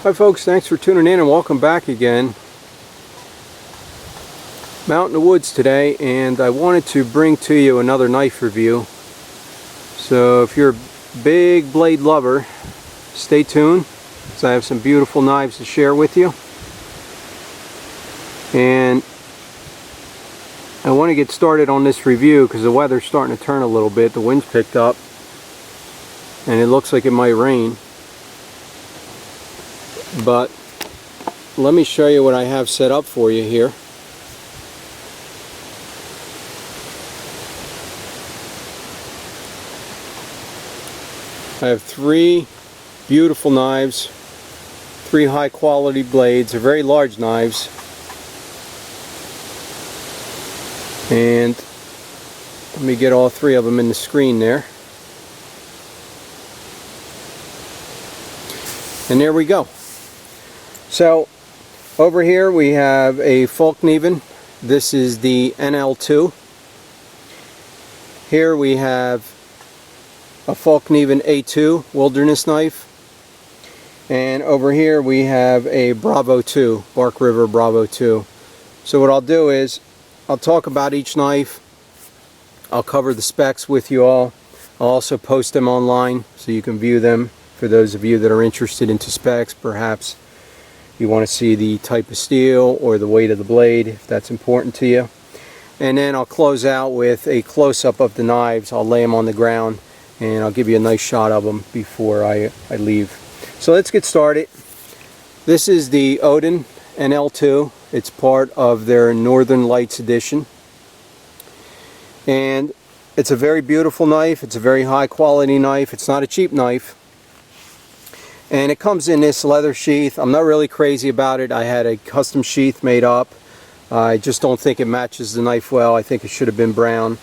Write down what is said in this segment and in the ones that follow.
Hi folks, thanks for tuning in and welcome back again. I'm out in the woods today and I wanted to bring to you another knife review. So if you're a big blade lover, stay tuned because I have some beautiful knives to share with you. And I want to get started on this review because the weather's starting to turn a little bit. The wind's picked up and it looks like it might rain. But let me show you what I have set up for you here. I have three beautiful knives, three high quality blades. They're very large knives. And let me get all three of them in the screen there. And there we go. So over here we have a Fallkniven. This is the NL2. Here we have a Fallkniven A2 wilderness knife. And over here we have a Bravo 2, Bark River Bravo 2. So what I'll do is I'll talk about each knife. I'll cover the specs with you all. I'll also post them online so you can view them for those of you that are interested into specs. Perhaps you want to see the type of steel or the weight of the blade if that's important to you. And then I'll close out with a close-up of the knives. I'll lay them on the ground and I'll give you a nice shot of them before I leave. So let's get started. This is the Odin NL2. It's part of their Northern Lights edition. And it's a very beautiful knife. It's a very high quality knife. It's not a cheap knife. And it comes in this leather sheath. I'm not really crazy about it. I had a custom sheath made up. I just don't think it matches the knife well. I think it should have been brown.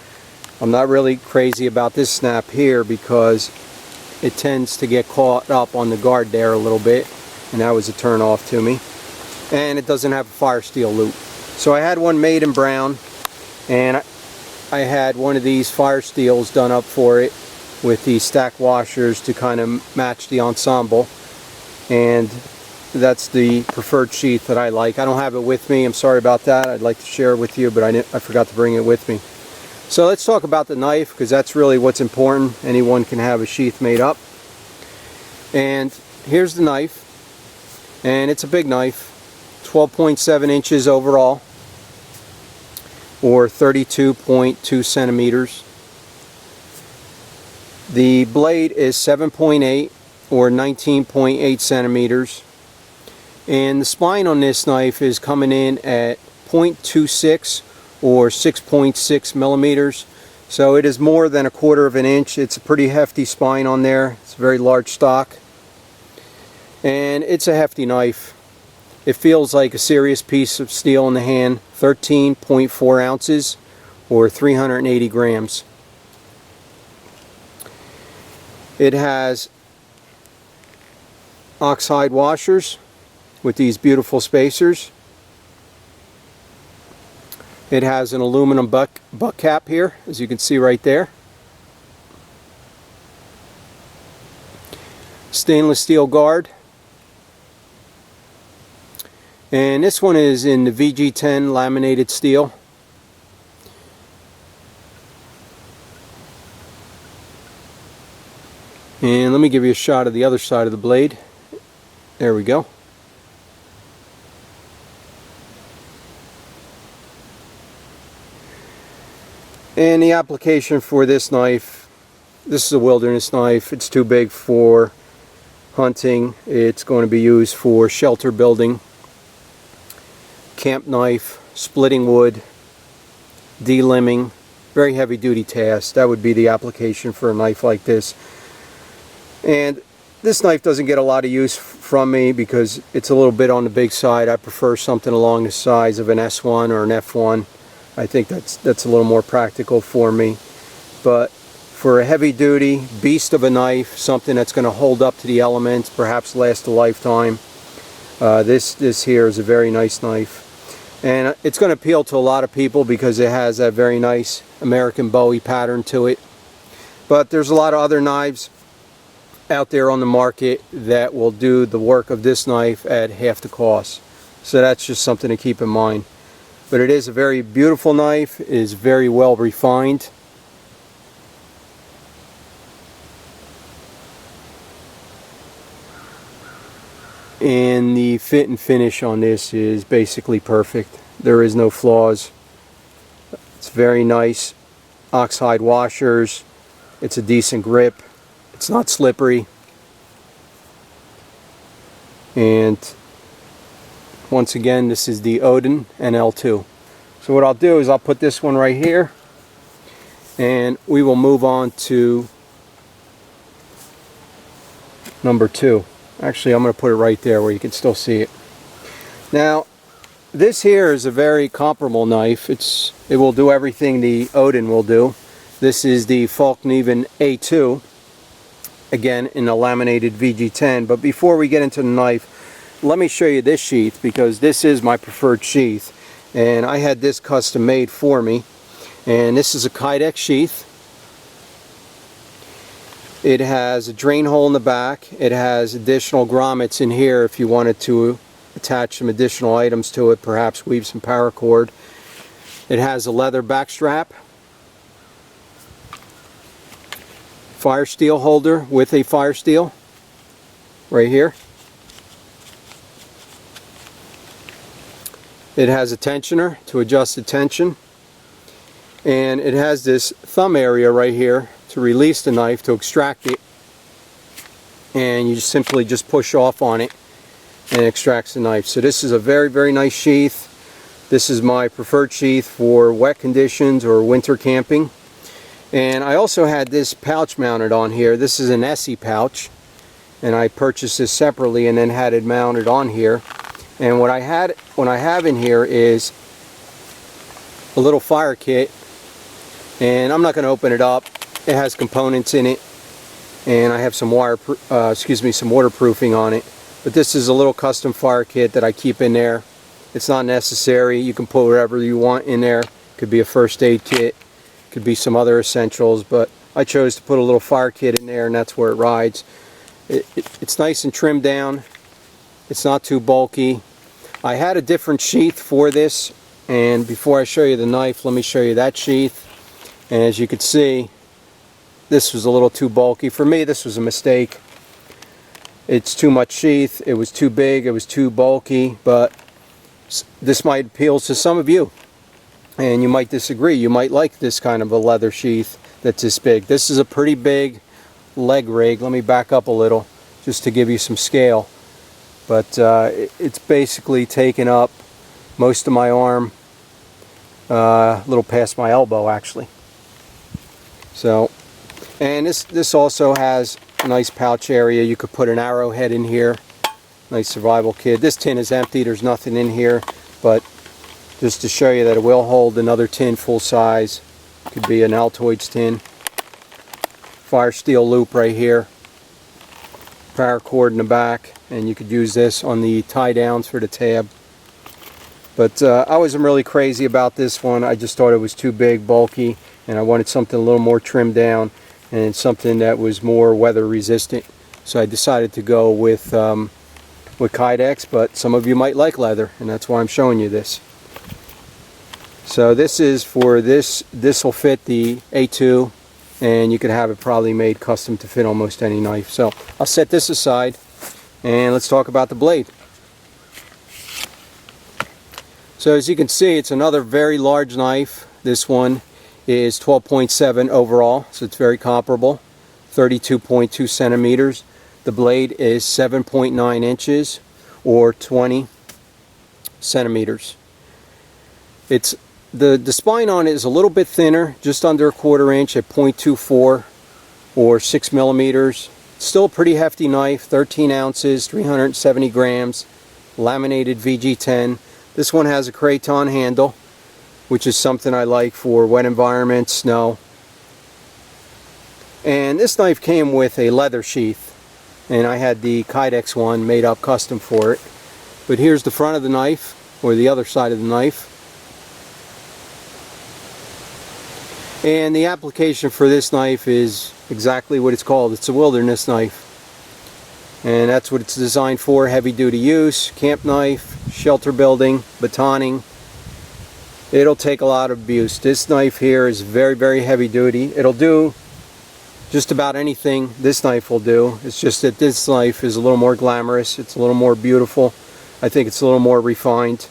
I'm not really crazy about this snap here because it tends to get caught up on the guard there a little bit, and that was a turn off to me. And it doesn't have a firesteel loop. So I had one made in brown, and I had one of these firesteels done up for it with the stack washers to kind of match the ensemble. And that's the preferred sheath that I like. I don't have it with me. I'm sorry about that. I'd like to share it with you, but I forgot to bring it with me. So let's talk about the knife because that's really what's important. Anyone can have a sheath made up. And here's the knife. And it's a big knife. 12.7 inches overall, or 32.2 centimeters. The blade is 7.8 or 19.8 centimeters. And the spine on this knife is coming in at 0.26 or 6.6 millimeters. So it is more than 1/4 of an inch. It's a pretty hefty spine on there. It's a very large stock. And it's a hefty knife. It feels like a serious piece of steel in the hand. 13.4 ounces or 380 grams. It has oxide washers with these beautiful spacers. It has an aluminum butt cap here, as you can see right there. Stainless steel guard. And this one is in the VG10 laminated steel. And let me give you a shot of the other side of the blade. There we go. And the application for this knife, this is a wilderness knife. It's too big for hunting. It's going to be used for shelter building, camp knife, splitting wood, delimbing, very heavy duty task. That would be the application for a knife like this. And this knife doesn't get a lot of use from me because it's a little bit on the big side. I prefer something along the size of an S1 or an F1. I think that's a little more practical for me. But for a heavy duty beast of a knife, something that's going to hold up to the elements, perhaps last a lifetime, this here is a very nice knife. And it's going to appeal to a lot of people because it has that very nice American Bowie pattern to it. But there's a lot of other knives out there on the market that will do the work of this knife at half the cost. So that's just something to keep in mind. But it is a very beautiful knife. It is very well refined. And the fit and finish on this is basically perfect. There is no flaws. It's very nice. Oxhide washers. It's a decent grip. It's not slippery. And once again, this is the Odin NL2. So what I'll do is I'll put this one right here, and we will move on to number 2. Actually, I'm going to put it right there where you can still see it. Now, this here is a very comparable knife. It will do everything the Odin will do. This is the Fallkniven A2, again in a laminated VG10. But before we get into the knife, let me show you this sheath, because this is my preferred sheath. And I had this custom made for me. And this is a Kydex sheath. It has a drain hole in the back. It has additional grommets in here if you wanted to attach some additional items to it, perhaps weave some paracord. It has a leather back strap, fire steel holder with a fire steel right here. It has a tensioner to adjust the tension, and it has this thumb area right here to release the knife, to extract it, and you just simply push off on it and it extracts the knife. So this is a very, very nice sheath. This is my preferred sheath for wet conditions or winter camping. And I also had this pouch mounted on here. This is an Essie pouch, and I purchased this separately and then had it mounted on here. And what I have in here is a little fire kit, and I'm not going to open it up. It has components in it, and I have some some waterproofing on it. But this is a little custom fire kit that I keep in there. It's not necessary. You can put whatever you want in there. It could be a first aid kit, could be some other essentials, but I chose to put a little fire kit in there, and that's where it rides. It's nice and trimmed down. It's not too bulky. I had a different sheath for this, and before I show you the knife, let me show you that sheath. And as you can see, this was a little too bulky. For me, this was a mistake. It's too much sheath. It was too big. It was too bulky. But this might appeal to some of you, and you might disagree. You might like this kind of a leather sheath that's this big. This is a pretty big leg rig. Let me back up a little just to give you some scale. But it's basically taken up most of my arm, a little past my elbow actually. So, and this also has a nice pouch area. You could put an arrowhead in here. Nice survival kit. This tin is empty. There's nothing in here, but just to show you that it will hold another tin full size. Could be an Altoids tin. Fire steel loop right here. Paracord in the back, and you could use this on the tie downs for the tab. But I wasn't really crazy about this one. I just thought it was too big, bulky, and I wanted something a little more trimmed down and something that was more weather resistant. So I decided to go with Kydex, but some of you might like leather, and that's why I'm showing you this. So this is for this will fit the A2, and you could have it probably made custom to fit almost any knife. So I'll set this aside, and let's talk about the blade. So as you can see, it's another very large knife. This one is 12.7 overall, so it's very comparable. 32.2 centimeters. The blade is 7.9 inches or 20 centimeters. It's the spine on it is a little bit thinner, just under a 1/4 inch at 0.24 or 6 millimeters. It's still a pretty hefty knife, 13 ounces, 370 grams, laminated VG10. This one has a craton handle, which is something I like for wet environments, snow. And this knife came with a leather sheath, and I had the Kydex one made up custom for it. But here's the front of the knife, or the other side of the knife. And the application for this knife is exactly what it's called. It's a wilderness knife. and that's what it's designed for: heavy duty use, camp knife, shelter building, batoning. It'll take a lot of abuse. This knife here is very, very heavy duty. It'll do just about anything this knife will do. It's just that this knife is a little more glamorous. It's a little more beautiful. I think it's a little more refined.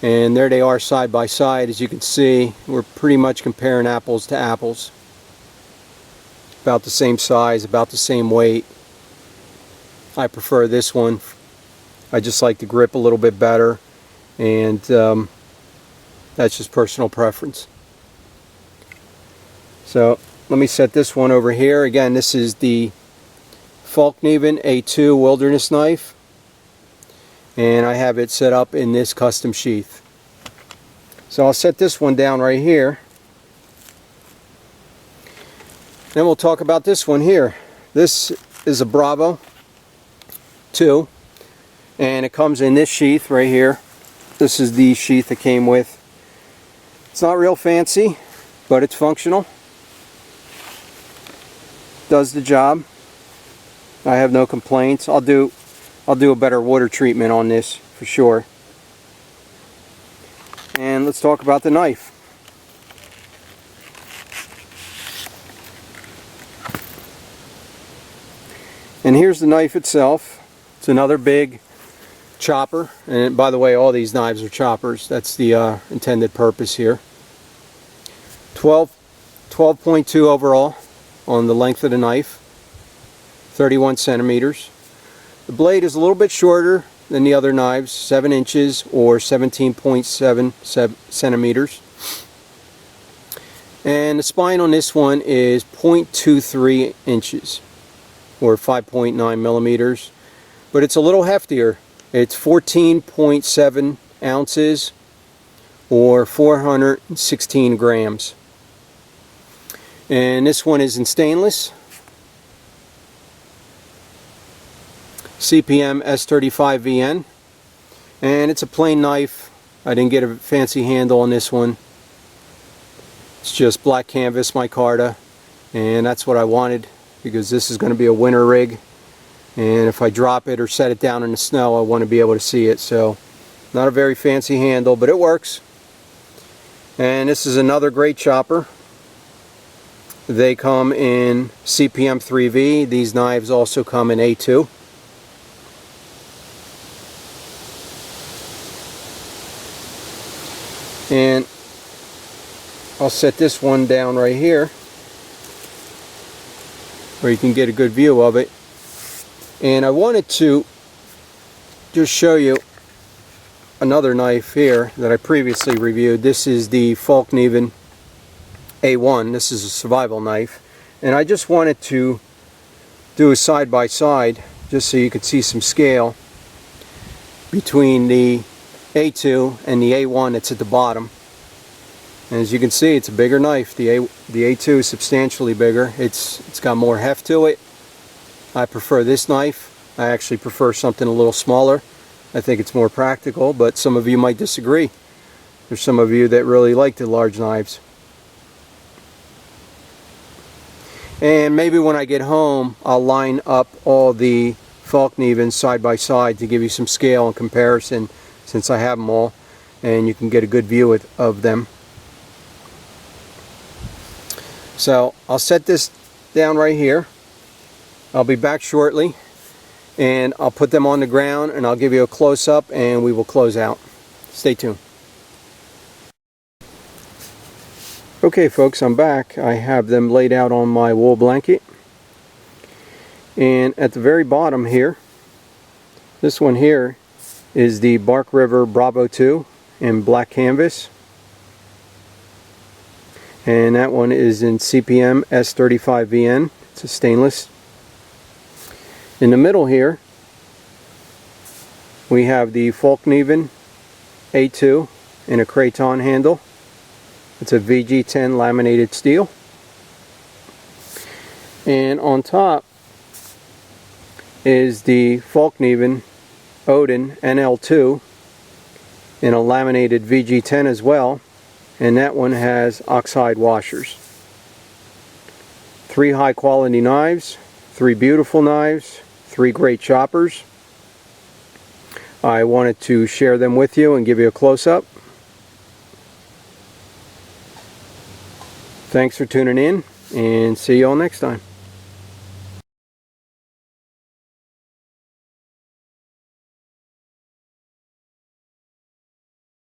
And there they are side by side. As you can see, we're pretty much comparing apples to apples. About the same size, about the same weight. I prefer this one. I just like the grip a little bit better, and that's just personal preference. So let me set this one over here. Again, this is the Fallkniven A2 wilderness knife, and I have it set up in this custom sheath. So I'll set this one down right here. Then we'll talk about this one here. This is a Bravo 2, and it comes in this sheath right here. This is the sheath it came with. It's not real fancy, but it's functional. Does the job. I have no complaints. I'll do a better water treatment on this for sure. And let's talk about the knife. And here's the knife itself. It's another big chopper, and by the way, all these knives are choppers. That's the intended purpose here. 12.2 overall on the length of the knife, 31 centimeters. The blade is a little bit shorter than the other knives, 7 inches or 17.7 centimeters. And the spine on this one is 0.23 inches or 5.9 millimeters, but it's a little heftier. It's 14.7 ounces or 416 grams. And this one is in stainless. CPM S35VN. And it's a plain knife. I didn't get a fancy handle on this one. It's just black canvas micarta. And that's what I wanted, because this is going to be a winter rig. And if I drop it or set it down in the snow, I want to be able to see it. So not a very fancy handle, but it works. And this is another great chopper. They come in CPM 3V. These knives also come in A2. And I'll set this one down right here where you can get a good view of it. And I wanted to just show you another knife here that I previously reviewed. This is the Fallkniven A1. This is a survival knife, and I just wanted to do a side by side just so you could see some scale between the A2 and the A1 that's at the bottom. And as you can see, it's a bigger knife. The A2 is substantially bigger. It's got more heft to it. I prefer this knife. I actually prefer something a little smaller. I think it's more practical, but some of you might disagree. There's some of you that really like the large knives. And maybe when I get home, I'll line up all the Fallknivens side by side to give you some scale and comparison, since I have them all, and you can get a good view of them. So I'll set this down right here. I'll be back shortly, and I'll put them on the ground, and I'll give you a close-up, and we will close out. Stay tuned. Okay folks, I'm back. I have them laid out on my wool blanket, and at the very bottom here, this one here is the Bark River Bravo 2 in black canvas, and that one is in CPM S35VN. It's a stainless. In the middle here we have the Fallkniven A2 in a craton handle. It's a VG10 laminated steel. And on top is the Fallkniven Odin NL2 in a laminated VG10 as well, and that one has oxide washers. 3 high quality knives, 3 beautiful knives, 3 great choppers. I wanted to share them with you and give you a close-up. Thanks for tuning in, and see you all next time.